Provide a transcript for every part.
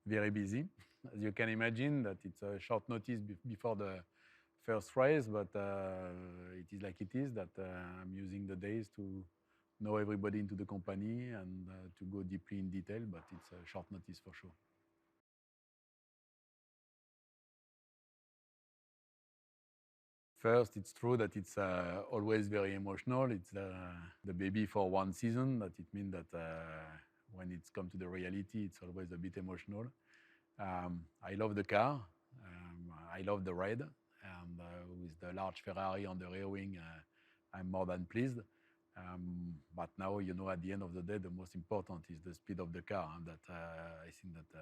Very busy. As you can imagine, that it's a short notice before the first race, but it is like it is, that I'm using the days to know everybody into the company and to go deeply in detail, but it's a short notice for sure. First, it's true that it's always very emotional. It's the baby for one season, but it means that when it's come to the reality, it's always a bit emotional. I love the car. I love the red. And with the large Ferrari on the rear wing, I'm more than pleased. But now, you know, at the end of the day, the most important is the speed of the car. And that I think that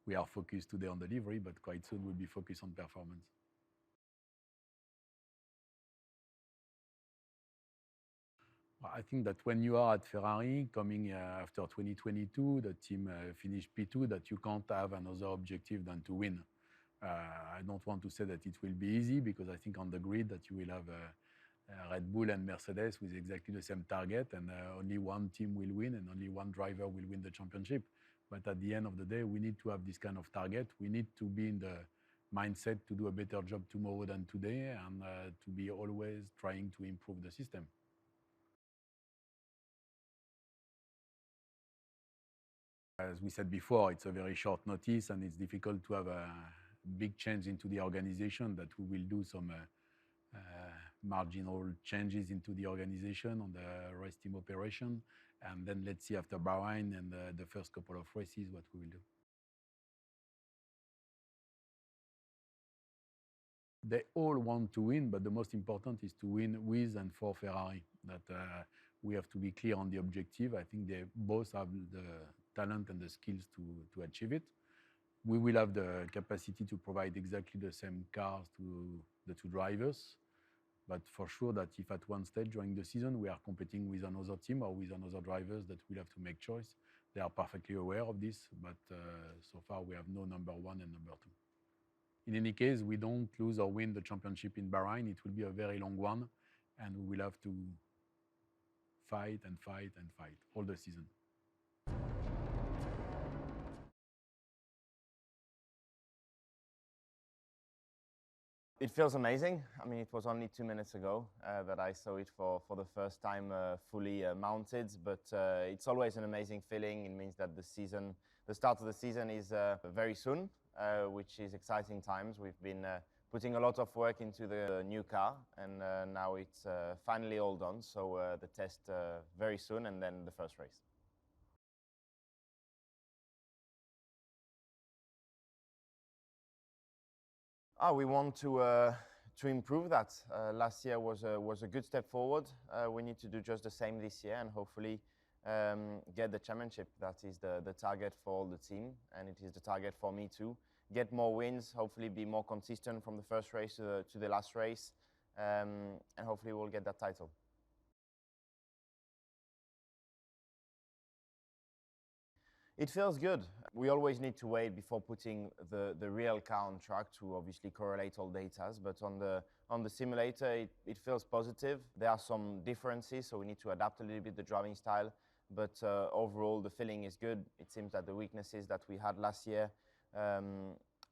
we are focused today on delivery, but quite soon we'll be focused on performance. I think that when you are at Ferrari, coming after 2022, the team finished P2, that you can't have another objective than to win. I don't want to say that it will be easy, because I think on the grid that you will have Red Bull and Mercedes with exactly the same target, and only one team will win and only one driver will win the championship. But at the end of the day, we need to have this kind of target. We need to be in the mindset to do a better job tomorrow than today, and to be always trying to improve the system. As we said before, it's a very short notice and it's difficult to have a big change into the organization, that we will do some marginal changes into the organization on the race team operation. And then let's see after Bahrain and the first couple of races what we will do. They all want to win, but the most important is to win with and for Ferrari. That we have to be clear on the objective. I think they both have the talent and the skills to achieve it. We will have the capacity to provide exactly the same cars to the two drivers. But for sure that if at one stage during the season we are competing with another team or with another drivers, that we'll have to make choice. They are perfectly aware of this, but so far we have no number one and number two. In any case, we don't lose or win the championship in Bahrain. It will be a very long one, and we will have to fight and fight and fight all the season. It feels amazing. I mean, it was only 2 minutes ago that I saw it for the first time fully mounted, but it's always an amazing feeling. It means that the start of the season is very soon, which is exciting times. We've been putting a lot of work into the new car, and now it's finally all done. So the test very soon, and then the first race. We want to improve that. Last year was a good step forward. We need to do just the same this year, and hopefully get the championship. That is the target for all the team, and it is the target for me too. Get more wins, hopefully be more consistent from the first race to the last race, and hopefully we'll get that title. It feels good. We always need to wait before putting the real car on track to obviously correlate all data, but on the simulator it feels positive. There are some differences, so we need to adapt a little bit the driving style, but overall the feeling is good. It seems that the weaknesses that we had last year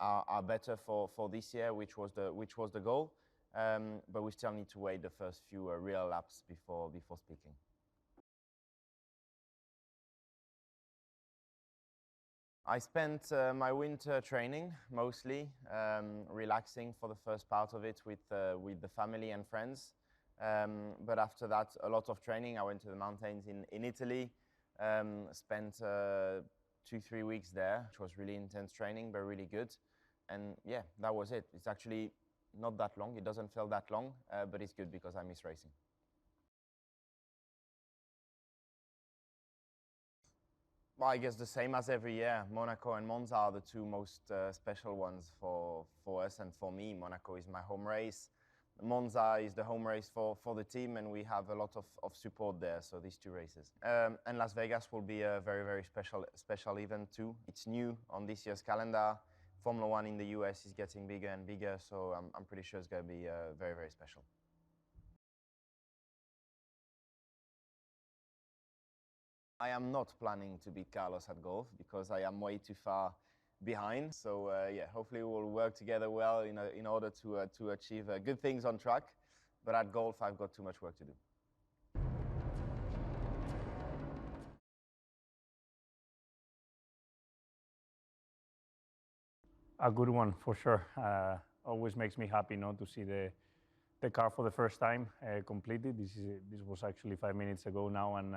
are better for this year, which was the goal, but we still need to wait the first few real laps before speaking. I spent my winter training mostly, relaxing for the first part of it with the family and friends. But after that, a lot of training. I went to the mountains in Italy, spent 2-3 weeks there, which was really intense training, but really good. And yeah, that was it. It's actually not that long. It doesn't feel that long, but it's good because I miss racing. Well, I guess the same as every year. Monaco and Monza are the two most special ones for us and for me. Monaco is my home race. Monza is the home race for the team, and we have a lot of support there, so these 2 races. And Las Vegas will be a very, very special event too. It's new on this year's calendar. Formula One in the US is getting bigger and bigger, so I'm pretty sure it's going to be very, very special. I am not planning to beat Carlos at golf because I am way too far behind. So yeah, hopefully we'll work together well in order to achieve good things on track. But at golf, I've got too much work to do. A good one, for sure. Always makes me happy, to see the car for the first time completed. This was actually 5 minutes ago now, and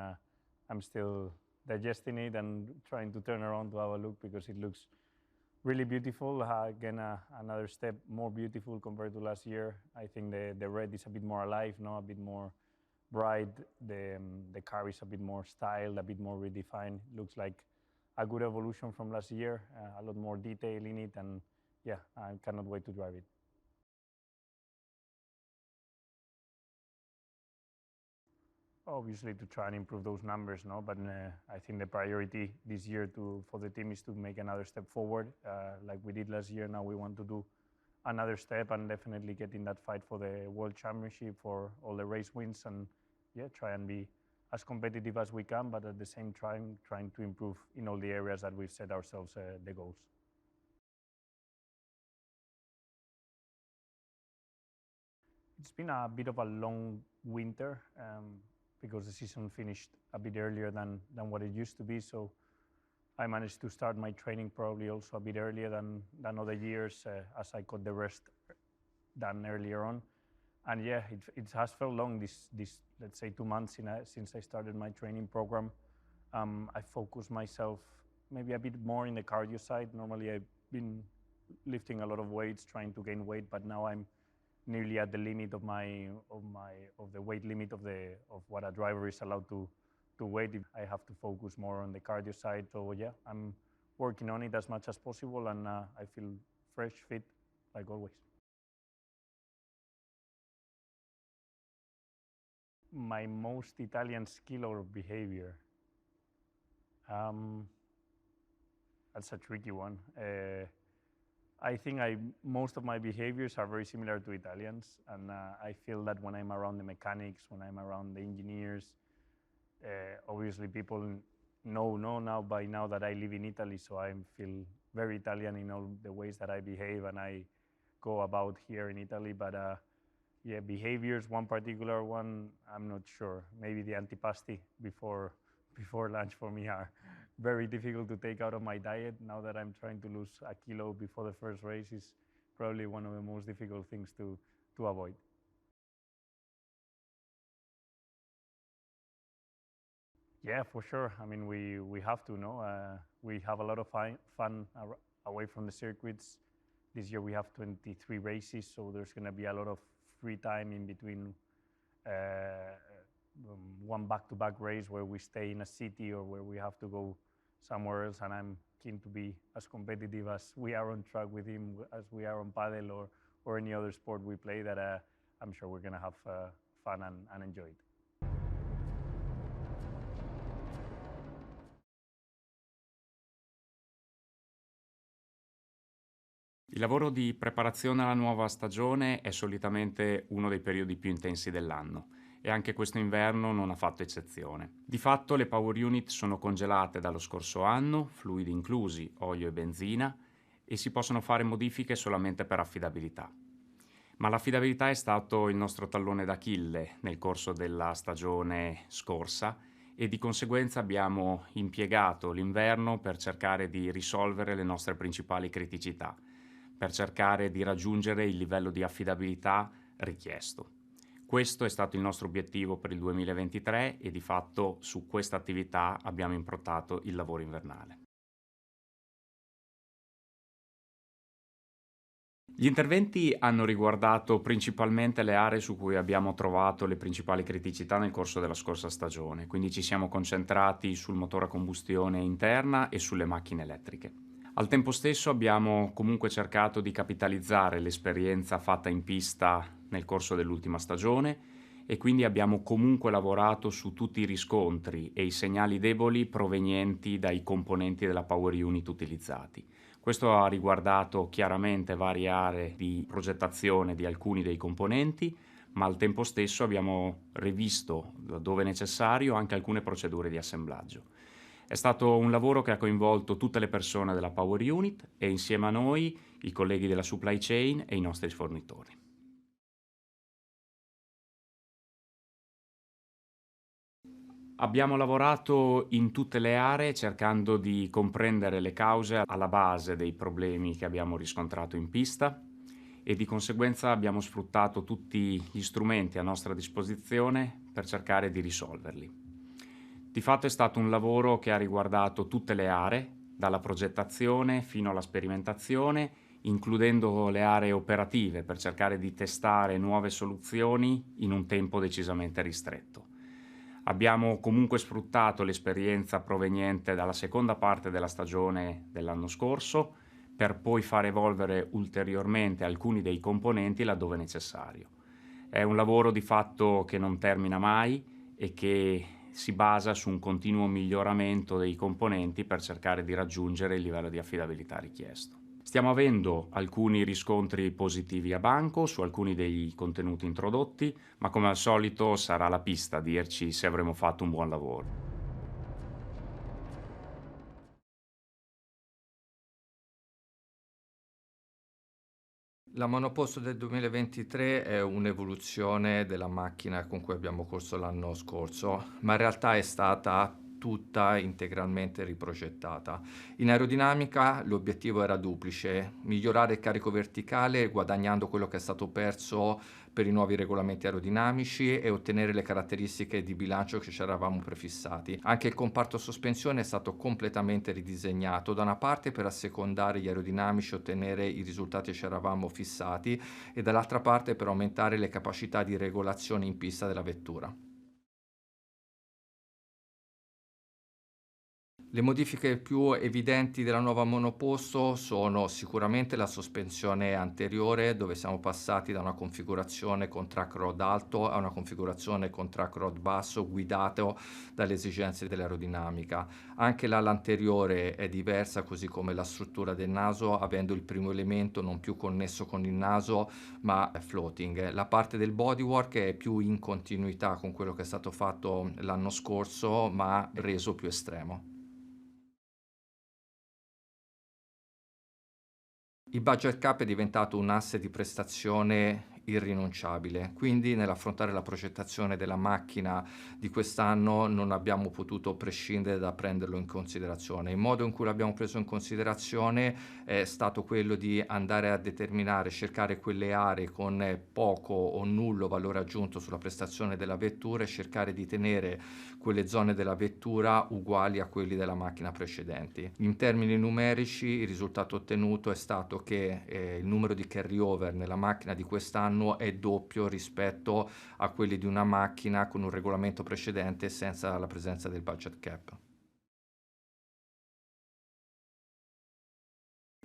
I'm still digesting it and trying to turn around to have a look because it looks really beautiful. Again, another step more beautiful compared to last year. I think the red is a bit more alive, a bit more bright. The car is a bit more styled, a bit more redefined. Looks like a good evolution from last year, a lot more detail in it, and yeah, I cannot wait to drive it. Obviously to try and improve those numbers, but I think the priority this year for the team is to make another step forward, like we did last year. Now we want to do another step and definitely get in that fight for the World Championship, for all the race wins, and yeah, try and be as competitive as we can, but at the same time trying to improve in all the areas that we've set ourselves the goals. It's been a bit of a long winter because the season finished a bit earlier than what it used to be. So I managed to start my training probably also a bit earlier than other years as I got the rest done earlier on. And yeah, it has felt long, this let's say 2 months since I started my training program. I focused myself maybe a bit more in the cardio side. Normally I've been lifting a lot of weights, trying to gain weight, but now I'm nearly at the limit of the weight limit of what a driver is allowed to weight. I have to focus more on the cardio side. So yeah, I'm working on it as much as possible, and I feel fresh, fit, like always. My most Italian skill or behavior? That's a tricky one. I think most of my behaviors are very similar to Italians, and I feel that when I'm around the mechanics, when I'm around the engineers, obviously people know now by now that I live in Italy, so I feel very Italian in all the ways that I behave and I go about here in Italy. But yeah, behaviors, one particular one, I'm not sure. Maybe the antipasti before lunch for me are very difficult to take out of my diet. Now that I'm trying to lose a kilo before the first race is probably one of the most difficult things to avoid. Yeah, for sure. I mean, we have to, we have a lot of fun away from the circuits. This year we have 23 races, so there's going to be a lot of free time in between one back-to-back race where we stay in a city or where we have to go somewhere else, and I'm keen to be as competitive as we are on track with him, as we are on paddle or any other sport we play, that I'm sure we're going to have fun and enjoy it. Il lavoro di preparazione alla nuova stagione è solitamente uno dei periodi più intensi dell'anno e anche questo inverno non ha fatto eccezione. Di fatto le power unit sono congelate dallo scorso anno, fluidi inclusi, olio e benzina, e si possono fare modifiche solamente per affidabilità. Ma l'affidabilità è stato il nostro tallone d'Achille nel corso della stagione scorsa e di conseguenza abbiamo impiegato l'inverno per cercare di risolvere le nostre principali criticità, per cercare di raggiungere il livello di affidabilità richiesto. Questo è stato il nostro obiettivo per il 2023 e di fatto su questa attività abbiamo improntato il lavoro invernale. Gli interventi hanno riguardato principalmente le aree su cui abbiamo trovato le principali criticità nel corso della scorsa stagione, quindi ci siamo concentrati sul motore a combustione interna e sulle macchine elettriche. Al tempo stesso abbiamo comunque cercato di capitalizzare l'esperienza fatta in pista nel corso dell'ultima stagione e quindi abbiamo comunque lavorato su tutti i riscontri e i segnali deboli provenienti dai componenti della power unit utilizzati. Questo ha riguardato chiaramente varie aree di progettazione di alcuni dei componenti, ma al tempo stesso abbiamo rivisto, dove necessario, anche alcune procedure di assemblaggio. È stato un lavoro che ha coinvolto tutte le persone della Power Unit e insieme a noi i colleghi della supply chain e i nostri fornitori. Abbiamo lavorato in tutte le aree cercando di comprendere le cause alla base dei problemi che abbiamo riscontrato in pista e di conseguenza abbiamo sfruttato tutti gli strumenti a nostra disposizione per cercare di risolverli. Di fatto è stato un lavoro che ha riguardato tutte le aree, dalla progettazione fino alla sperimentazione, includendo le aree operative per cercare di testare nuove soluzioni in un tempo decisamente ristretto. Abbiamo comunque sfruttato l'esperienza proveniente dalla seconda parte della stagione dell'anno scorso per poi far evolvere ulteriormente alcuni dei componenti laddove necessario. È un lavoro di fatto che non termina mai e che si basa su un continuo miglioramento dei componenti per cercare di raggiungere il livello di affidabilità richiesto. Stiamo avendo alcuni riscontri positivi a banco su alcuni dei contenuti introdotti, ma come al solito sarà la pista a dirci se avremo fatto un buon lavoro. La monoposto del 2023 è un'evoluzione della macchina con cui abbiamo corso l'anno scorso, ma in realtà è stata tutta integralmente riprogettata. In aerodinamica l'obiettivo era duplice: migliorare il carico verticale guadagnando quello che è stato perso per i nuovi regolamenti aerodinamici e ottenere le caratteristiche di bilancio che ci eravamo prefissati. Anche il comparto sospensione è stato completamente ridisegnato, da una parte per assecondare gli aerodinamici e ottenere i risultati che ci eravamo fissati e dall'altra parte per aumentare le capacità di regolazione in pista della vettura. Le modifiche più evidenti della nuova monoposto sono sicuramente la sospensione anteriore, dove siamo passati da una configurazione con track rod alto a una configurazione con track rod basso, guidato dalle esigenze dell'aerodinamica. Anche l'ala anteriore è diversa, così come la struttura del naso, avendo il primo elemento non più connesso con il naso, ma floating. La parte del bodywork è più in continuità con quello che è stato fatto l'anno scorso, ma reso più estremo. Il budget cap è diventato un asse di prestazione irrinunciabile, quindi nell'affrontare la progettazione della macchina di quest'anno non abbiamo potuto prescindere da prenderlo in considerazione. Il modo in cui l'abbiamo preso in considerazione è stato quello di andare a determinare, cercare quelle aree con poco o nullo valore aggiunto sulla prestazione della vettura e cercare di tenere quelle zone della vettura uguali a quelli della macchina precedenti. In termini numerici il risultato ottenuto è stato che il numero di carryover nella macchina di quest'anno è doppio rispetto a quelli di una macchina con un regolamento precedente senza la presenza del budget cap.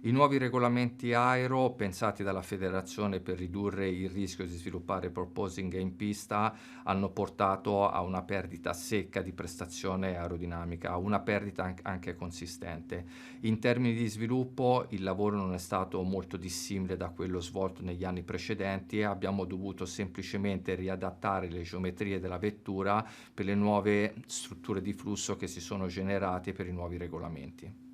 I nuovi regolamenti aero, pensati dalla federazione per ridurre il rischio di sviluppare porpoising in pista, hanno portato a una perdita secca di prestazione aerodinamica, una perdita anche consistente. In termini di sviluppo il lavoro non è stato molto dissimile da quello svolto negli anni precedenti e abbiamo dovuto semplicemente riadattare le geometrie della vettura per le nuove strutture di flusso che si sono generate per i nuovi regolamenti.